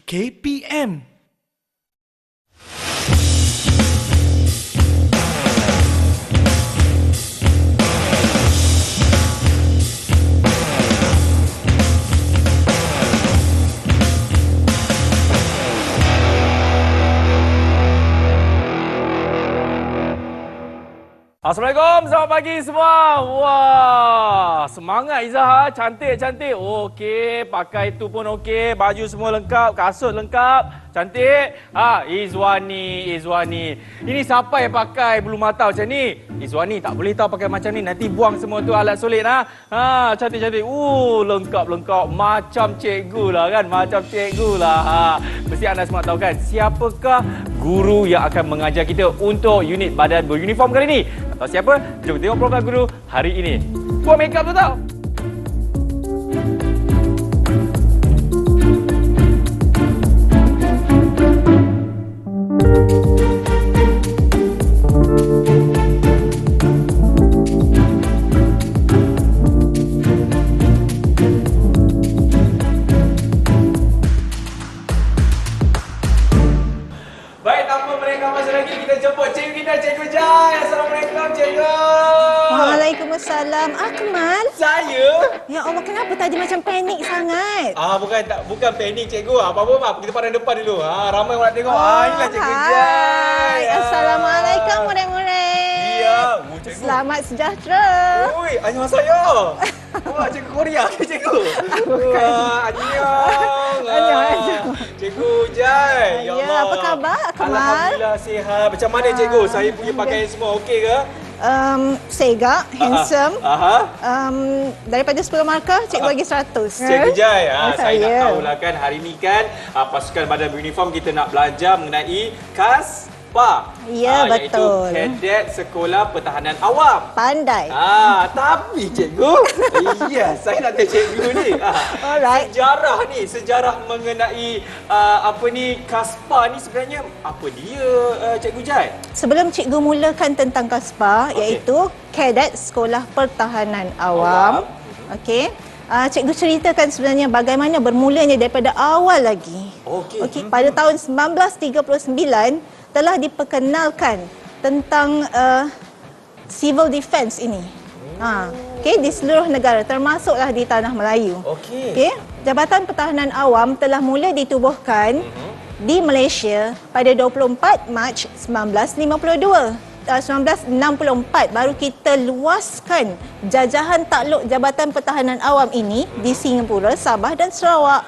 KPM. Assalamualaikum, selamat pagi semua. Wah, semangat Izzah, cantik. Okey, pakai tu pun okey, baju semua lengkap, kasut lengkap, cantik. Izwani. Ini siapa yang pakai bulu mata macam ni? Izwani tak boleh tahu pakai macam ni, nanti buang semua tu alat solid cantik. Lengkap macam cikgu lah kan, Mesti anda semua tahu kan, siapakah guru yang akan mengajar kita untuk unit badan beruniform kali ni? Tahu siapa? Jom tengok program guru hari ini. Buat make up tu tau. Baik, tanpa mereka masa lagi, kita jemput cikgu kita, Cikgu Jai. Assalamualaikum, Cikgu. Waalaikumsalam. Akmal? Saya? Ya Allah, kenapa tadi macam panik sangat? Bukan panik, Cikgu. Apa-apa, kita pandang depan dulu. Ramai orang nak tengok. Inilah Cikgu Jai. Assalamualaikum, murid-murid. Ya, Cikgu. Selamat sejahtera. Oi, Annyeong saya. Wah, Cikgu Korea ke Cikgu? Wah, Annyeong. Cikgu Jai. Ya, apa khabar, Akmal? Alhamdulillah sihat. Macam mana Cikgu? Saya punya pakaian semua okey ke? Segak, handsome. Daripada 10 markah, cikgu bagi 100. Cikgu Jai, saya nak saya. tahulah kan hari ni kan pasukan badan beruniform kita nak belajar mengenai KASPA. Ya, betul. Iaitu Kadet Sekolah Pertahanan Awam. Pandai. Tapi cikgu, saya nak tanya cikgu ni. Alright. Sejarah mengenai KASPA ni sebenarnya apa dia, Cikgu Jai? Sebelum cikgu mulakan tentang KASPA, iaitu Kadet Sekolah Pertahanan Awam. Okey. Cikgu ceritakan sebenarnya bagaimana bermulanya daripada awal lagi. Okey. Pada tahun 1939 telah diperkenalkan tentang civil defence ini. Okey, di seluruh negara termasuklah di tanah Melayu. Okey. Jabatan Pertahanan Awam telah mula ditubuhkan di Malaysia pada 24 Mac 1952. 1964 baru kita luaskan jajahan takluk Jabatan Pertahanan Awam ini di Singapura, Sabah dan Sarawak.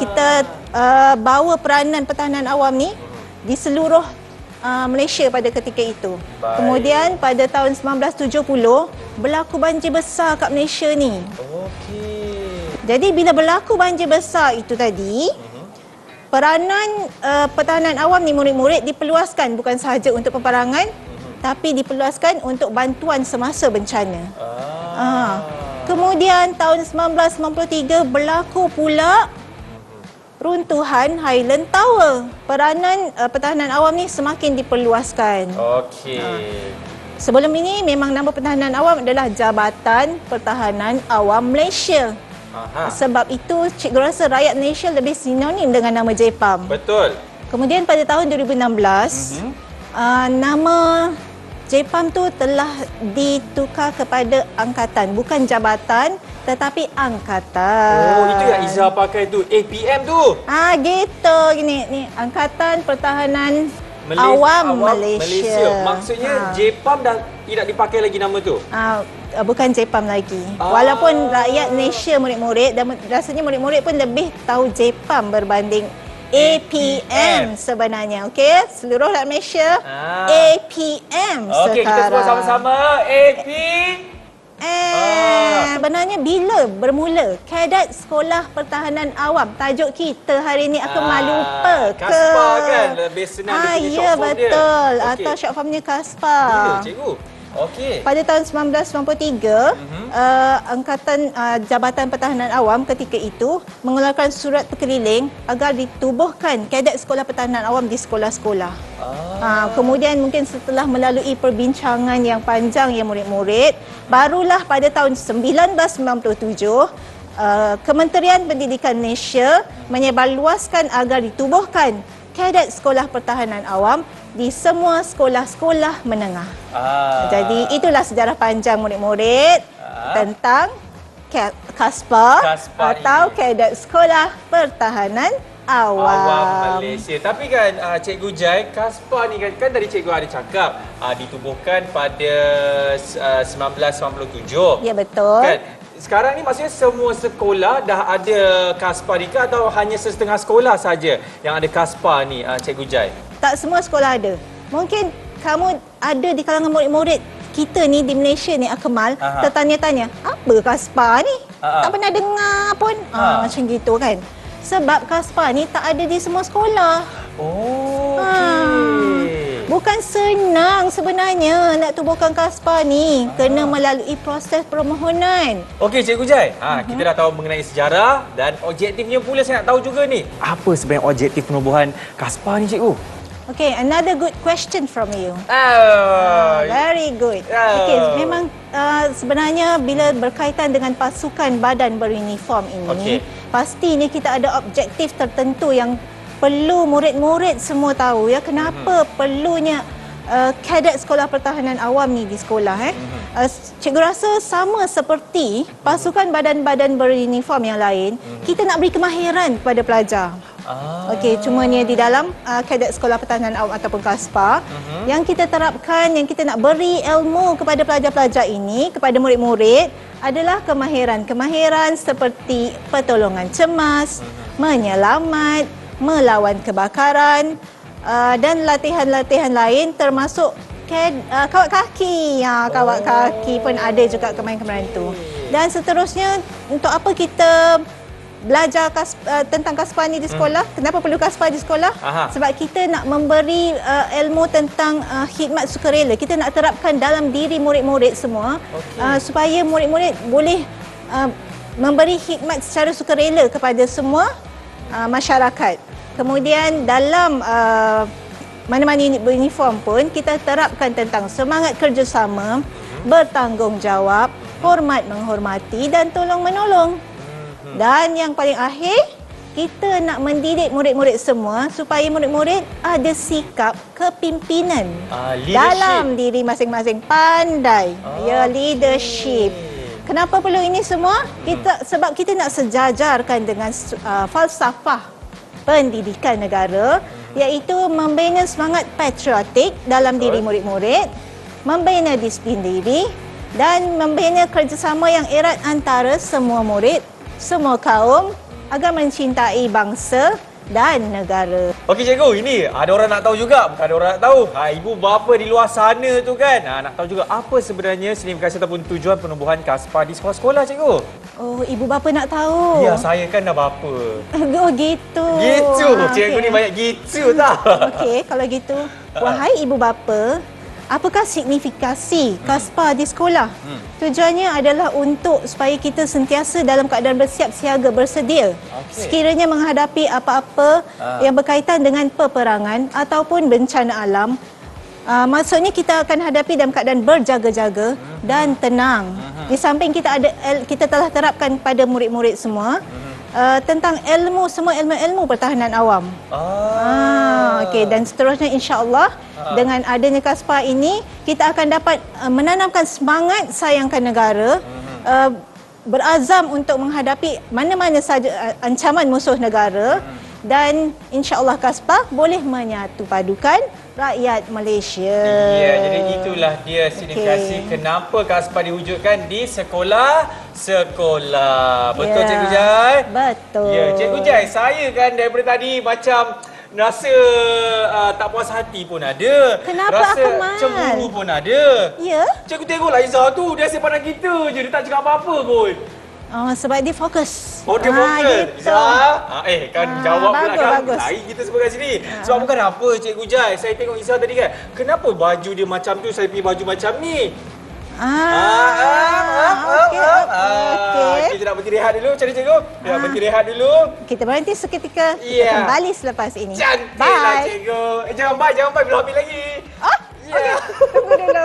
Kita bawa peranan pertahanan awam ni di seluruh Malaysia pada ketika itu. Baik. Kemudian pada tahun 1970 berlaku banjir besar kat Malaysia ni. Jadi bila berlaku banjir besar itu tadi, peranan pertahanan awam ni murid-murid diperluaskan bukan sahaja untuk peperangan, tapi diperluaskan untuk bantuan semasa bencana. Kemudian tahun 1993 berlaku pula runtuhan Highland Tower. Peranan pertahanan awam ni semakin diperluaskan. Sebelum ini memang nama pertahanan awam adalah Jabatan Pertahanan Awam Malaysia. Sebab itu cikgu rasa rakyat Malaysia lebih sinonim dengan nama JPAM. Betul. Kemudian pada tahun 2016 nama JPAM tu telah ditukar kepada angkatan, bukan jabatan tetapi angkatan. Itu yang Izzah pakai tu, APM tu. Gitu gini ni Angkatan Pertahanan Awam Malaysia. Maksudnya JPAM dah tidak dipakai lagi nama tu. Bukan JPAM lagi. Walaupun rakyat Malaysia murid-murid dan rasanya murid-murid pun lebih tahu JPAM berbanding APM sebenarnya. Okey, seluruh rakyat Malaysia APM sekarang. Okey, kita semua sama-sama Benarnya bila bermula Kadet Sekolah Pertahanan Awam? Tajuk kita hari ini aku malu lupa ke? KASPA kan, lebih senang dia punya short form dia. Betul. Atau short formnya KASPA. Bila cikgu? Okey. Pada tahun 1993, Angkatan Jabatan Pertahanan Awam ketika itu mengeluarkan surat perkeliling agar ditubuhkan Kadet Sekolah Pertahanan Awam di sekolah-sekolah. Kemudian mungkin setelah melalui perbincangan yang panjang ya murid-murid, barulah pada tahun 1997 Kementerian Pendidikan Malaysia menyebarluaskan agar ditubuhkan kadet Sekolah Pertahanan Awam di semua sekolah-sekolah menengah. Jadi itulah sejarah panjang murid-murid tentang KASPA atau Kadet Sekolah Pertahanan Awam. Malaysia. Tapi kan Cikgu Jai, KASPA ni kan tadi Cikgu ada cakap ditubuhkan pada 1997. Ya, betul. Kan? Sekarang ni maksudnya semua sekolah dah ada KASPA ni ke atau hanya setengah sekolah saja yang ada KASPA ni, Cikgu Jai? Tak semua sekolah ada. Mungkin kamu ada di kalangan murid-murid kita ni di Malaysia ni, Akmal, tertanya-tanya, apa KASPA ni? Tak pernah dengar pun. Macam gitu kan. Sebab KASPA ni tak ada di semua sekolah. Oh, okey. Bukan senang sebenarnya nak tubuhkan KASPA ni. Kena melalui proses permohonan. Okey, Cikgu Jai. Kita dah tahu mengenai sejarah dan objektifnya pula saya nak tahu juga ni. Apa sebenarnya objektif penubuhan KASPA ni, Cikgu? Okay, another good question from you. Very good. Okay, memang sebenarnya bila berkaitan dengan pasukan badan beruniform ini, pastinya kita ada objektif tertentu yang perlu murid-murid semua tahu ya. Kenapa perlunya kadet Sekolah Pertahanan Awam ni di sekolah. Cikgu rasa sama seperti pasukan badan-badan beruniform yang lain, kita nak beri kemahiran kepada pelajar. Okey, cumanya di dalam kadet Sekolah Pertahanan Awam ataupun KASPA, yang kita terapkan, yang kita nak beri ilmu kepada pelajar-pelajar ini, kepada murid-murid adalah kemahiran seperti pertolongan cemas, menyelamat, melawan kebakaran, dan latihan-latihan lain termasuk kawat kaki. Kawat kaki pun ada juga kemahiran tu. Dan seterusnya, untuk apa kita belajar tentang KASPA ni di sekolah? Kenapa perlu KASPA di sekolah? Sebab kita nak memberi ilmu tentang khidmat sukarela. Kita nak terapkan dalam diri murid-murid semua, supaya murid-murid boleh memberi khidmat secara sukarela kepada semua masyarakat. Kemudian dalam mana-mana unit beruniform pun kita terapkan tentang semangat kerjasama, bertanggungjawab, hormat menghormati dan tolong menolong. Dan yang paling akhir, kita nak mendidik murid-murid semua supaya murid-murid ada sikap kepimpinan dalam diri masing-masing, pandai. Leadership. Kenapa perlu ini semua? Sebab kita nak sejajarkan dengan falsafah pendidikan negara, iaitu membina semangat patriotik dalam diri murid-murid, membina disiplin diri dan membina kerjasama yang erat antara semua murid, semua kaum agar mencintai bangsa dan negara. Okey Cikgu, ini ada orang nak tahu juga, bukan ada orang nak tahu. Ibu bapa di luar sana tu kan, nak tahu juga apa sebenarnya signifikasi ataupun tujuan penubuhan KASPA di sekolah-sekolah, Cikgu? Oh, ibu bapa nak tahu? Ya, saya kan dah bapa. Oh, gitu. Gitu, Cikgu ni banyak gitu tau. Okey, kalau gitu, wahai ibu bapa, apakah signifikasi KASPA di sekolah? Tujuannya adalah untuk supaya kita sentiasa dalam keadaan bersiap siaga, bersedia. Sekiranya menghadapi apa-apa yang berkaitan dengan peperangan ataupun bencana alam. Maksudnya kita akan hadapi dalam keadaan berjaga-jaga dan tenang. Di samping kita telah terapkan pada murid-murid semua tentang semua ilmu-ilmu pertahanan awam. Okey, dan seterusnya insya-Allah dengan adanya KASPA ini kita akan dapat menanamkan semangat sayangkan negara, berazam untuk menghadapi mana-mana saja ancaman musuh negara, dan insya-Allah KASPA boleh menyatu padukan rakyat Malaysia. Ya, jadi itulah dia signifikasi kenapa KASPA diwujudkan di sekolah-sekolah. Betul, Cikgu Jai? Betul. Ya, Cikgu Jai, saya kan daripada tadi macam rasa tak puas hati pun ada. Kenapa, rasa Akmal? Cemburu pun ada. Ya? Cikgu tengoklah Izzah tu, dia asyik pandang kita je, dia tak cakap apa-apa pun. Sebab dia fokus. Oh, dia fokus. Gitu. Izzah, kan jawab pula kan. Bagus. Lain kita semua kat sini. Sebab bukan apa, Cikgu Jai. Saya tengok Izzah tadi kan. Kenapa baju dia macam tu, saya pergi baju macam ni? Okey. Kita nak berhenti rehat dulu, macam ni Cikgu? Kita nak berhenti rehat dulu. Kita berhenti seketika. Kita kembali selepas ini. Cantiklah Cikgu. Jangan bye, belum habis lagi. Okey. Tunggu dulu.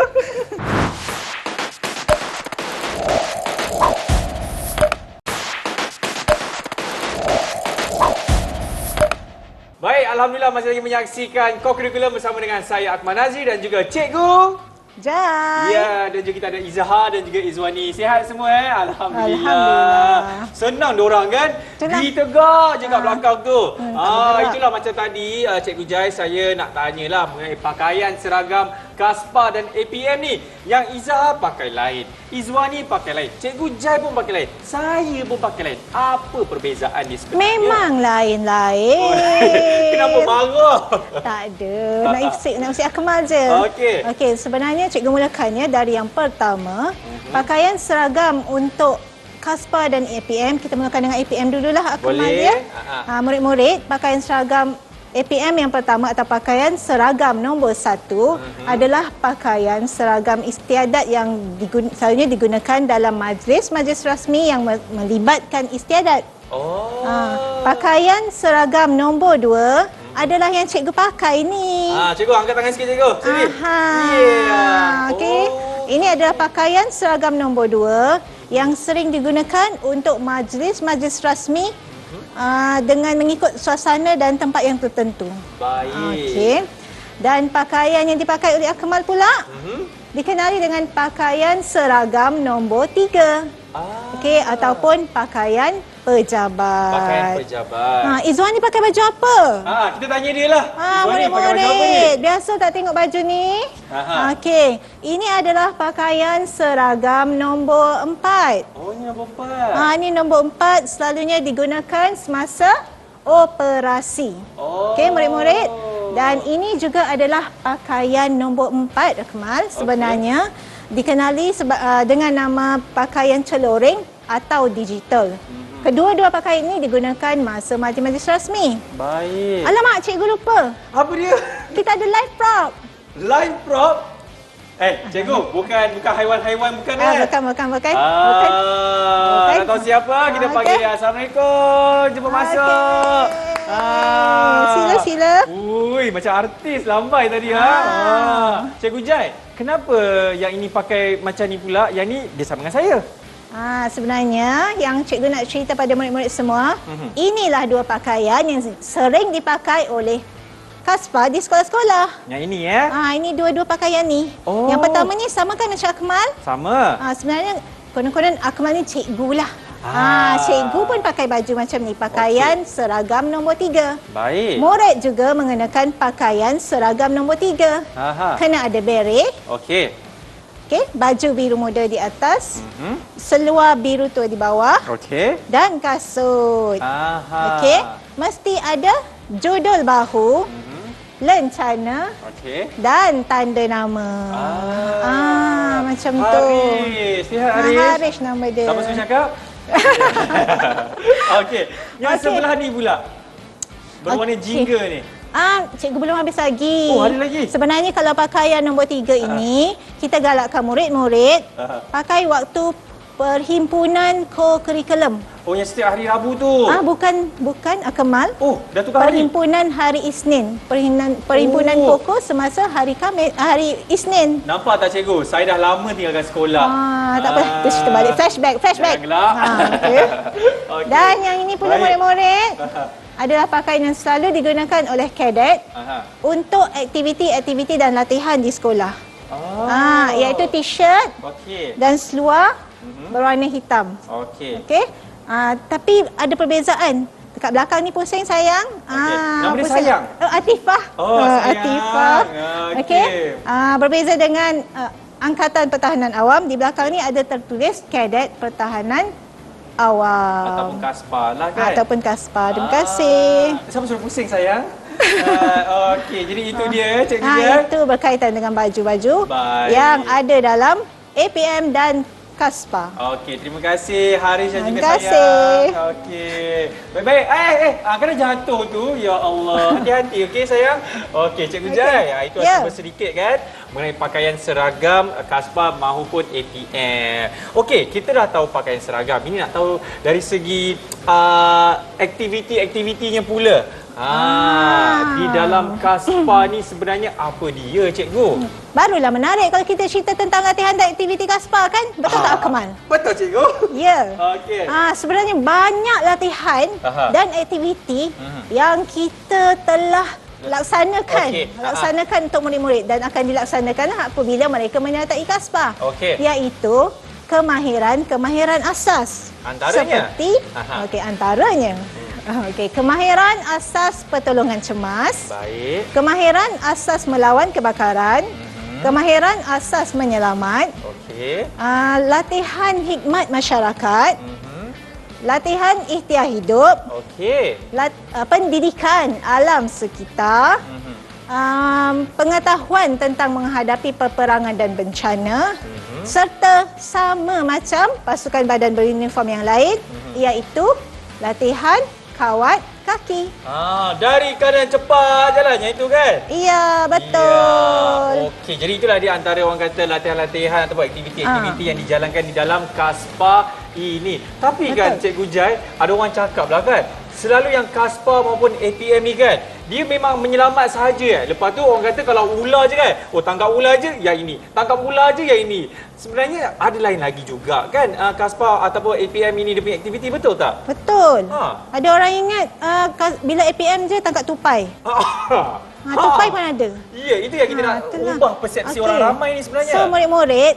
Alhamdulillah masih lagi menyaksikan Co-Curriculum bersama dengan saya Akmal Nazri dan juga Cikgu Jai. Ya, dan juga kita ada Izzahar dan juga Izwani. Sihat semua Alhamdulillah. Alhamdulillah. Senang diorang kan? Senang. Di tegak je kat belakang tu. bergerak. Itulah macam tadi Cikgu Jai saya nak tanyalah mengenai pakaian seragam Kaspa dan APM ni. Yang Izzahar pakai lain, Izwani pakai lain, Cikgu Jai pun pakai lain, saya pun pakai lain. Apa perbezaan ni sebenarnya? Memang lain-lain. Kenapa marah? Tak ada. Nak isi Akmal je. Okey. Okey, sebenarnya cikgu mulakannya dari yang pertama. Pakaian seragam untuk Kaspa dan APM. Kita mulakan dengan APM dululah Akmal Boleh. ya. Murid-murid, pakaian seragam APM yang pertama atau pakaian seragam nombor 1 adalah pakaian seragam istiadat yang selalunya digunakan dalam majlis rasmi yang melibatkan istiadat. Pakaian seragam nombor 2 adalah yang cikgu pakai ni. Cikgu angkat tangan sikit cikgu. Sini. Okey. Ini adalah pakaian seragam nombor 2 yang sering digunakan untuk majlis rasmi dengan mengikut suasana dan tempat yang tertentu. Baik. Okey. Dan pakaian yang dipakai oleh Akmal pula dikenali dengan pakaian seragam nombor 3. Okey, ataupun pakaian pejabat. Pakaian pejabat. Izwan ni pakai baju apa? Kita tanya dia lah. Murid-murid. Biasa tak tengok baju ni? Okey. Ini adalah pakaian seragam nombor 4. Oh, ini nombor 4. Ini nombor 4 selalunya digunakan semasa operasi. Okey, murid-murid. Dan ini juga adalah pakaian nombor 4, Akmal. Sebenarnya dikenali dengan nama pakaian celoring atau digital. Kedua-dua pakaian ini digunakan masa majlis rasmi. Baik. Alamak, cikgu lupa. Apa dia? Kita ada live prop. Live prop? Cikgu, bukan haiwan-haiwan bukan Bukan. Nak tahu siapa? Kita panggil dia. Assalamualaikum. Jumpa masuk. Sila. Ui, macam artis lambai tadi Cikgu Jai, kenapa yang ini pakai macam ni pula? Yang ni dia sama dengan saya. Sebenarnya yang cikgu nak cerita pada murid-murid semua, inilah dua pakaian yang sering dipakai oleh Kaspa di sekolah-sekolah. Yang ini ya? Ini dua-dua pakaian ni. Yang pertama ni sama kan macam Akmal? Sama. Sebenarnya konon-konon Akmal ni cikgu lah. Cikgu pun pakai baju macam ni, pakaian seragam nombor 3. Baik. Murid juga mengenakan pakaian seragam nombor 3. Kena ada beret. Okey. Okey, baju biru muda di atas, seluar biru tua di bawah, dan kasut. Okey, mesti ada judul bahu, lencana, dan tanda nama. Macam tu. Haris. Sihat Haris? Haris nama dia. Siapa suruh cakap? Okey. Yang sebelah ni pula. Berwarna jingga ni. Cikgu belum habis lagi. Oh, ada lagi? Sebenarnya kalau pakaian nombor 3 ini, kita galakkan murid-murid pakai waktu perhimpunan co-curriculum. Oh, yang setiap hari Rabu tu. Bukan Akmal. Oh, dah tukar hari. Perhimpunan hari Isnin. Perhimpunan Koko semasa hari Isnin. Nampak tak cikgu? Saya dah lama tinggalkan sekolah. Tak apa. Tu cerita balik. Flashback. Janganlah. Okay. Okay. Dan yang ini pula murid-murid adalah pakaian yang selalu digunakan oleh kadet untuk aktiviti-aktiviti dan latihan di sekolah. Iaitu t-shirt dan seluar berwarna hitam. Okey. Tapi ada perbezaan. Dekat belakang ni pusing sayang. Nama dia sayang? Atifah. Sayang. Atifah. Okey. Berbeza dengan Angkatan Pertahanan Awam, di belakang ni ada tertulis Kadet Pertahanan Awam. Ataupun Kaspa lah kan? Ataupun Kaspa. Terima kasih. Siapa suruh pusing sayang? Okey, jadi itu dia cikgu dia. Itu berkaitan dengan baju-baju yang ada dalam APM dan Kaspa. Okey, terima kasih Haris dan juga Terima kasih. Okey. Baik-baik. Kena jatuh tu. Ya Allah. Hati-hati okey sayang. Okey, Cikgu Jai. Itu cuma sedikit kan mengenai pakaian seragam Kaspa maupun APM. Okey, kita dah tahu pakaian seragam. Ini nak tahu dari segi aktiviti-aktivitinya pula. Di dalam Kaspa ni sebenarnya apa dia, cikgu? Barulah menarik kalau kita cerita tentang latihan dan aktiviti Kaspa kan? Betul tak Akmal? Betul, cikgu. Ya. Okey. Sebenarnya banyak latihan dan aktiviti yang kita telah laksanakan. Laksanakan untuk murid-murid dan akan dilaksanakan apabila mereka menyertai Kaspa. Okey. Iaitu kemahiran asas. Antaranya? Seperti antaranya. Kemahiran asas pertolongan cemas. Baik. Kemahiran asas melawan kebakaran. Kemahiran asas menyelamat. Okey. Latihan hikmat masyarakat. Latihan ikhtiar hidup. Okey. Pendidikan alam sekitar. Pengetahuan tentang menghadapi peperangan dan bencana. Serta sama macam pasukan badan beruniform yang lain, iaitu latihan kawat kaki. Dari kanan cepat jalannya itu kan? Ya, betul. Ya. Okey, jadi itulah dia antara orang kata latihan-latihan ataupun aktiviti-aktiviti yang dijalankan di dalam Kaspa ini. Tapi betul. Kan Cikgu Jai, ada orang cakap lah kan, selalu yang Kaspa maupun APM ni kan, dia memang menyelamat sahaja. Lepas tu orang kata kalau ular je kan, tangkap ular je yang ini, tangkap ular je yang ini. Sebenarnya ada lain lagi juga kan Kaspa ataupun APM ini dia punya aktiviti, betul tak? Betul. Ada orang ingat bila APM je tangkap tupai. Tupai pun ada. Ya, itu yang kita nak ubah persepsi orang ramai ni sebenarnya. So murid-murid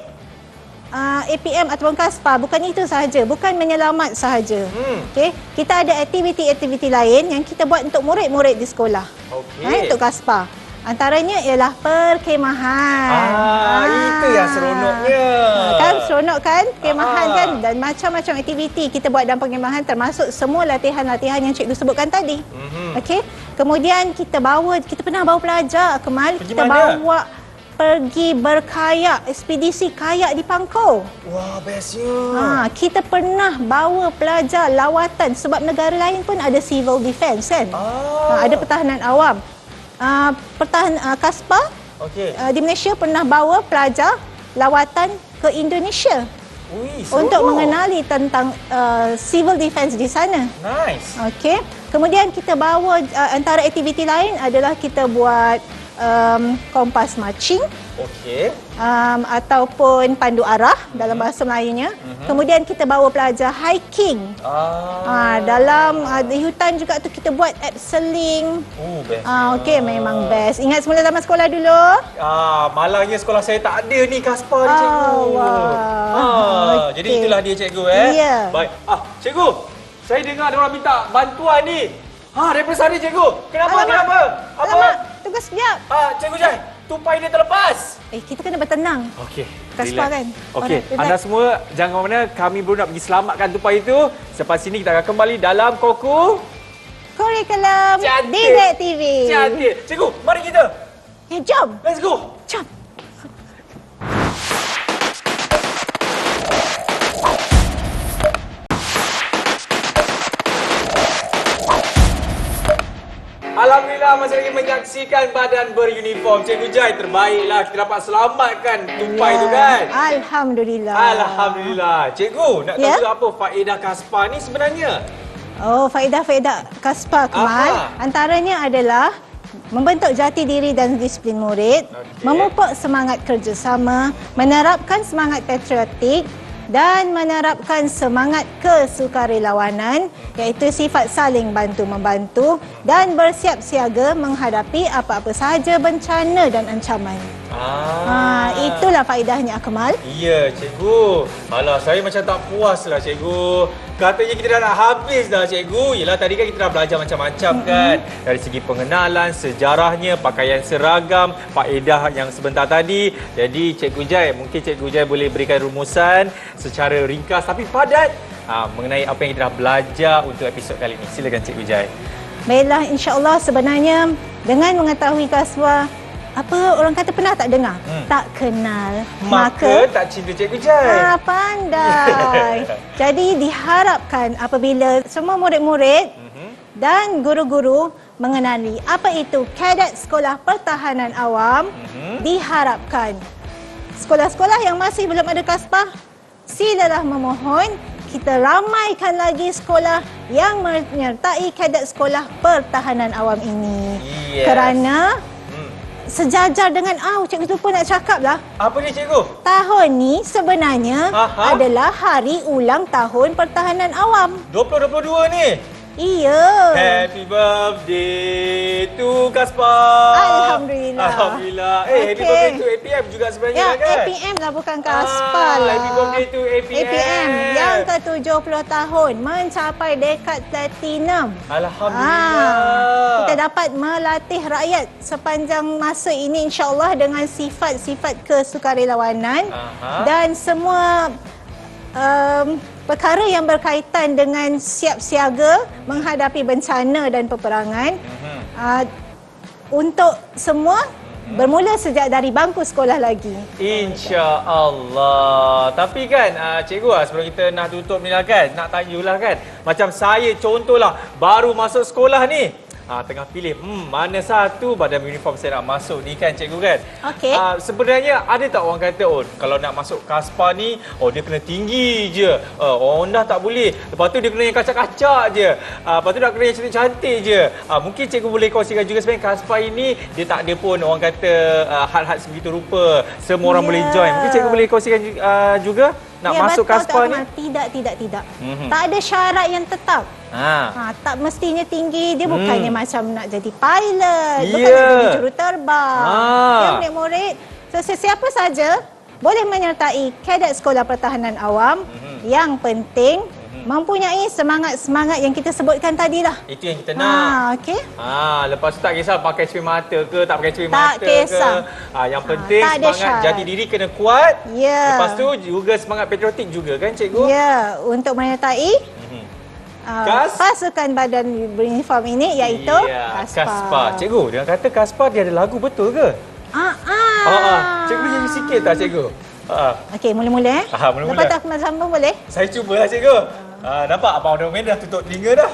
APM ataupun Kaspa bukan itu sahaja, bukan menyelamat sahaja. Okey, kita ada aktiviti-aktiviti lain yang kita buat untuk murid-murid di sekolah. Okey. Untuk Kaspa. Antaranya ialah perkemahan. Itu yang seronoknya. Kan seronok kan? Perkemahan kan, dan macam-macam aktiviti kita buat dalam perkemahan, termasuk semua latihan-latihan yang cikgu sebutkan tadi. Okey. Kemudian kita pernah bawa pelajar Akmal, kita bawa pergi berkayak, ekspedisi kayak di Pangkau. Wah, bestnya. Kita pernah bawa pelajar lawatan sebab negara lain pun ada civil defense kan. Ada pertahanan awam. Kaspa di Malaysia pernah bawa pelajar lawatan ke Indonesia. Untuk mengenali tentang civil defense di sana. Nice. Okey. Kemudian kita bawa antara aktiviti lain adalah kita buat kompas marching. Okey. Ataupun pandu arah dalam bahasa Melayunya. Kemudian kita bawa pelajar hiking. Dalam di hutan juga tu kita buat abseiling. Best. Okey, memang best. Ingat semula zaman sekolah dulu? Malangnya sekolah saya tak ada ni Kaspa ni, cikgu. Jadi itulah dia, cikgu Ya. Baik. Cikgu, saya dengar ada orang minta bantuan ni. Daripada sana, cikgu. Kenapa? Alamak, tunggu sekejap. Cikgu Jai, tupai dia terlepas. Kita kena bertenang. Okey. Kaspa kan? Okey, anda semua jangan mana, kami baru nak pergi selamatkan tupai itu. Selepas ini kita akan kembali dalam Kurikulum Didik TV. Cantik. Cikgu, mari kita. Jom. Let's go. Jom. Alhamdulillah, masih lagi menyaksikan badan beruniform. Cikgu Jai, terbaiklah kita dapat selamatkan tupai tu kan. Alhamdulillah. Cikgu, nak tahu juga apa faedah Kaspa ni sebenarnya? Faedah-faedah Kaspa, Kemal. Antaranya adalah membentuk jati diri dan disiplin murid, memupuk semangat kerjasama, menerapkan semangat patriotik dan menerapkan semangat kesukarelawanan, iaitu sifat saling bantu-membantu dan bersiap siaga menghadapi apa-apa sahaja bencana dan ancaman. Itulah faedahnya, Akmal. Ya, cikgu. Alah, saya macam tak puas lah, cikgu. Katanya kita dah nak habis dah, cikgu. Yelah, tadi kan kita dah belajar macam-macam kan. Dari segi pengenalan, sejarahnya, pakaian seragam, faedah yang sebentar tadi. Jadi, Cikgu Jai, mungkin Cikgu Jai boleh berikan rumusan secara ringkas tapi padat mengenai apa yang kita dah belajar untuk episod kali ini. Silakan, Cikgu Jai. Baiklah, insya-Allah sebenarnya dengan mengetahui Kaspa, apa orang kata pernah tak dengar? Tak kenal, maka tak cinta, Cikgu Jai. Pandai. Jadi diharapkan apabila semua murid-murid dan guru-guru mengenali apa itu Kadet Sekolah Pertahanan Awam, diharapkan sekolah-sekolah yang masih belum ada Kaspa, silalah memohon kita ramaikan lagi sekolah yang menyertai kadet sekolah pertahanan awam ini. Yes. Kerana sejajar dengan cikgu lupa nak cakap lah. Apa ni cikgu? Tahun ni sebenarnya adalah hari ulang tahun pertahanan awam. 2022 ni. Iya. Happy birthday to Kaspa. Alhamdulillah. Alhamdulillah. Happy birthday to APM juga sebenarnya Ya, kan? APM lah bukan Kaspa lah. Happy birthday to APM. APM yang ke-70 tahun mencapai dekad platinum. Alhamdulillah. Kita dapat melatih rakyat sepanjang masa ini insya-Allah dengan sifat-sifat kesukarelawanan dan semua perkara yang berkaitan dengan siap siaga menghadapi bencana dan peperangan untuk semua bermula sejak dari bangku sekolah lagi. InsyaAllah. Tapi kan cikgu sebelum kita nak tutup ni lah kan, nak tanya kan, macam saya contohlah baru masuk sekolah ni, tengah pilih mana satu badan uniform saya nak masuk ni kan cikgu kan. Okey. Sebenarnya ada tak orang kata kalau nak masuk Kaspa ni dia kena tinggi je, orang dah tak boleh, lepas tu dia kena yang kacak-kacak je, lepas tu nak kena yang cantik-cantik je. Mungkin cikgu boleh kongsikan juga sebenarnya Kaspa ini dia tak ada pun orang kata had sebegitu rupa, semua orang boleh join. Mungkin cikgu boleh kongsikan juga nak masuk Kaspa ni. Tidak. Tak ada syarat yang tetap. Tak mestinya tinggi. Dia bukannya macam nak jadi pilot, bukan nak jadi juruterbang. Yang murid-murid, sesiapa saja boleh menyertai kadet sekolah pertahanan awam. Yang penting mempunyai semangat-semangat yang kita sebutkan tadi lah. Itu yang kita nak. Okey. Lepas tu tak kisah pakai cermin mata ke, tak pakai cermin mata kisah. ke. Yang penting semangat syarat. jati diri kena kuat. Ya. Lepas tu juga semangat patriotik juga kan cikgu? Ya, untuk menyertai pasukan badan beruniform ini iaitu Kaspa. Cikgu, dengan kata Kaspa dia ada lagu betul ke? Cikgu nyanyi sikit tak cikgu? Okey, mula-mula mula-mula. Lepas tu aku sambung boleh? Saya cubalah cikgu. Nampak Abang Domain dah tutup telinga dah.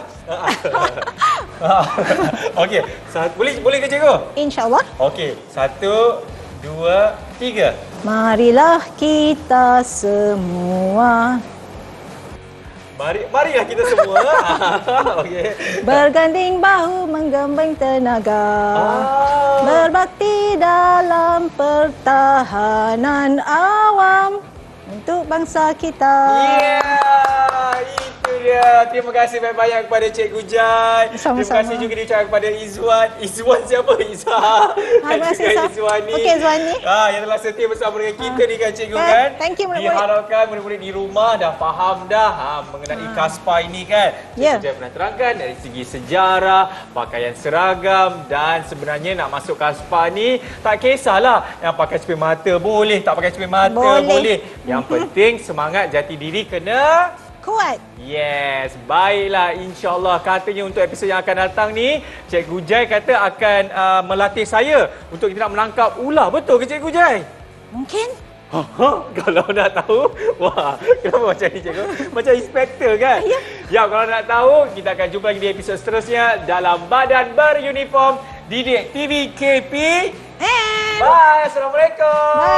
Okey, boleh ke cikgu? InsyaAllah. Okey, 1, 2, 3. Marilah kita semua Marilah kita semua. Okey. berganding bahu menggembeng tenaga, berbakti dalam pertahanan awam untuk bangsa kita. Itu dia. Terima kasih banyak-banyak kepada Cikgu Jai. Sama-sama. Terima kasih juga diucapkan kepada Izwan. Izwan siapa? Izhar. Terima kasih, Izwani. Okey, Izwani. Yang telah setia bersama dengan kita ni kan cikgu kan. Thank you, murid-murid. Diharapkan murid-murid di rumah dah faham dah mengenai Kaspa ini kan. Cikgu Jai pernah terangkan dari segi sejarah, pakaian seragam dan sebenarnya nak masuk Kaspa ni tak kisahlah yang pakai cermin mata boleh, tak pakai cermin mata boleh. Yang penting semangat jati diri kena kuat. Yes, baiklah, insyaAllah katanya untuk episod yang akan datang ni Cikgu Jai kata akan melatih saya untuk kita nak menangkap ular. Betul ke Cikgu Jai? Mungkin. Kalau nak tahu, kenapa macam ni cikgu? Macam inspektor kan? Ya, kalau nak tahu, kita akan jumpa lagi di episod seterusnya dalam Badan Beruniform Didik TV KP. Bye, Assalamualaikum. Bye.